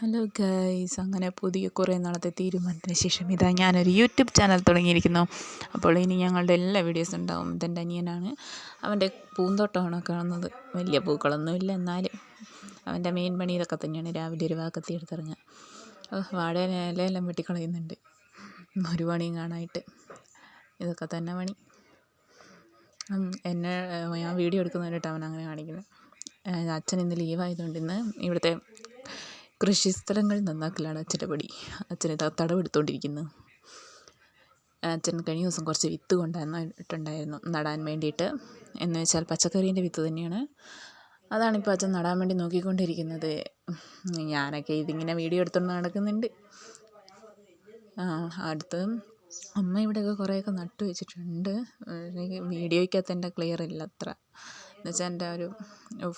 Hello guys, അങ്ങനെ പുതിയ കുറേ നാളത്തെ തീരുമാനത്തിന് ശേഷം ഇതാ ഞാനൊരു യൂട്യൂബ് ചാനൽ തുടങ്ങിയിരിക്കുന്നു. അപ്പോൾ ഇനി ഞങ്ങളുടെ എല്ലാ വീഡിയോസും ഉണ്ടാവും. ഇതെൻ്റെ അനിയനാണ്. അവൻ്റെ പൂന്തോട്ടമാണ് കാണുന്നത്. വലിയ പൂക്കളൊന്നുമില്ല, എന്നാലും അവൻ്റെ മെയിൻ പണി ഇതൊക്കെ തന്നെയാണ്. രാവിലെ ഒരു വാക്കത്തി എടുത്തിറങ്ങുക. വാഴ ഇലയെല്ലാം വെട്ടിക്കളയുന്നുണ്ട്. ഒരു പണിയും കാണാനായിട്ട് ഇതൊക്കെ തന്നെ പണി. ഞാൻ വീഡിയോ എടുക്കുന്നതിനായിട്ട് അവൻ അങ്ങനെ കാണിക്കുന്നത്. അച്ഛൻ ഇന്ന് ലീവായതുകൊണ്ട് ഇന്ന് ഇവിടുത്തെ കൃഷിസ്ഥലങ്ങൾ നന്നാക്കലാണ് അച്ഛൻ്റെ പണി. അച്ഛൻ തടവെടുത്തുകൊണ്ടിരിക്കുന്നു. അച്ഛൻ കഴിഞ്ഞ ദിവസം കുറച്ച് വിത്ത് കൊണ്ടുവന്നിട്ടുണ്ടായിരുന്നു നടാൻ വേണ്ടിയിട്ട്. എന്ന് വെച്ചാൽ പച്ചക്കറീൻ്റെ വിത്ത് തന്നെയാണ്. അതാണിപ്പോൾ അച്ഛൻ നടാൻ വേണ്ടി നോക്കിക്കൊണ്ടിരിക്കുന്നത്. ഞാനൊക്കെ ഇതിങ്ങനെ വീഡിയോ എടുത്തുകൊണ്ട് നടക്കുന്നുണ്ട്. അടുത്ത് അമ്മ ഇവിടെയൊക്കെ കുറേയൊക്കെ നട്ടു വെച്ചിട്ടുണ്ട്. വീഡിയോയ്ക്കകത്ത് എൻ്റെ ക്ലിയർ ഇല്ല അത്ര. എന്നുവെച്ചാൽ എൻ്റെ ഒരു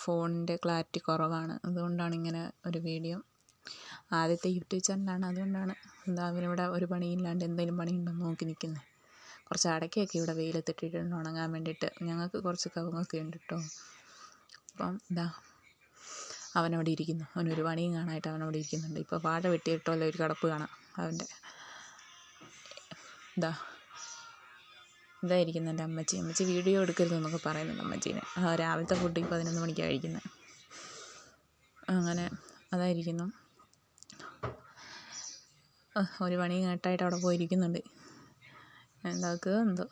ഫോണിൻ്റെ ക്ലാരിറ്റി കുറവാണ്. അതുകൊണ്ടാണ് ഇങ്ങനെ ഒരു വീഡിയോ. ആദ്യത്തെ യൂട്യൂബ് ചാനലാണ്, അതുകൊണ്ടാണ് അവനിവിടെ ഒരു പണിയില്ലാണ്ട് എന്തെങ്കിലും പണിയുണ്ടെന്ന് നോക്കി നിൽക്കുന്നത്. കുറച്ച് അടയ്ക്കയൊക്കെ ഇവിടെ വെയിലത്തിട്ടിട്ടുണ്ട് ഉണങ്ങാൻ വേണ്ടിയിട്ട്. ഞങ്ങൾക്ക് കുറച്ച് കവുങ്ങൊക്കെ ഉണ്ട് കേട്ടോ. അപ്പം അവനവിടെ ഇരിക്കുന്നു. അവനൊരു പണിയും കാണാനായിട്ട് അവനവിടെ ഇരിക്കുന്നുണ്ട്. ഇപ്പോൾ വാഴ വെട്ടിയിട്ടുള്ള ഒരു കിടപ്പ് കാണാം അവൻ്റെ. ഇതായിരിക്കുന്നു എൻ്റെ അമ്മച്ചി വീഡിയോ എടുക്കരുതെന്നൊക്കെ പറയുന്നുണ്ട് അമ്മച്ചീനെ. രാവിലത്തെ ഫുഡ് 11 മണിക്കാണ് കഴിക്കുന്നത്. അങ്ങനെ അതായിരിക്കുന്നു. ഒരു പണി കേട്ടായിട്ട് അവിടെ പോയിരിക്കുന്നുണ്ട്. എന്താക്കുക എന്തോ.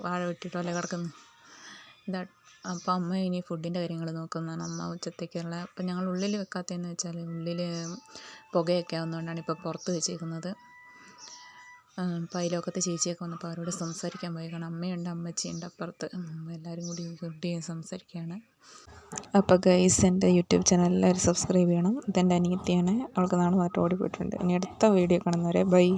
വാഴ വെട്ടിയിട്ടല്ലേ കിടക്കുന്നു. അപ്പം അമ്മ ഇനി ഫുഡിൻ്റെ കാര്യങ്ങൾ നോക്കുന്നതാണ്. അമ്മ ഉച്ചത്തേക്കുള്ള. അപ്പം ഞങ്ങൾ ഉള്ളിൽ വെക്കാത്തതെന്ന് വെച്ചാൽ ഉള്ളിൽ പുകയൊക്കെ ആവുന്നതുകൊണ്ടാണ് ഇപ്പോൾ പുറത്ത് വെച്ചേക്കുന്നത്. അപ്പം അതിലൊക്കത്തെ ചേച്ചിയൊക്കെ വന്നപ്പോൾ അവരോട് സംസാരിക്കാൻ പോയേക്കാണ്. അമ്മയുണ്ട്, അമ്മച്ചിയുണ്ട് അപ്പുറത്ത്. എല്ലാവരും കൂടി സംസാരിക്കുകയാണ്. അപ്പോൾ ഗൈസ്, എൻ്റെ യൂട്യൂബ് ചാനൽ എല്ലാവരും സബ്സ്ക്രൈബ് ചെയ്യണം. ഇതെൻ്റെ അനിയത്തിയാണ്. അവൾക്ക് നാളെ മാറ്റി ഓടിപ്പോയിട്ടുണ്ട്. ഇനി അടുത്ത വീഡിയോ കാണുന്നവരെ ബൈ.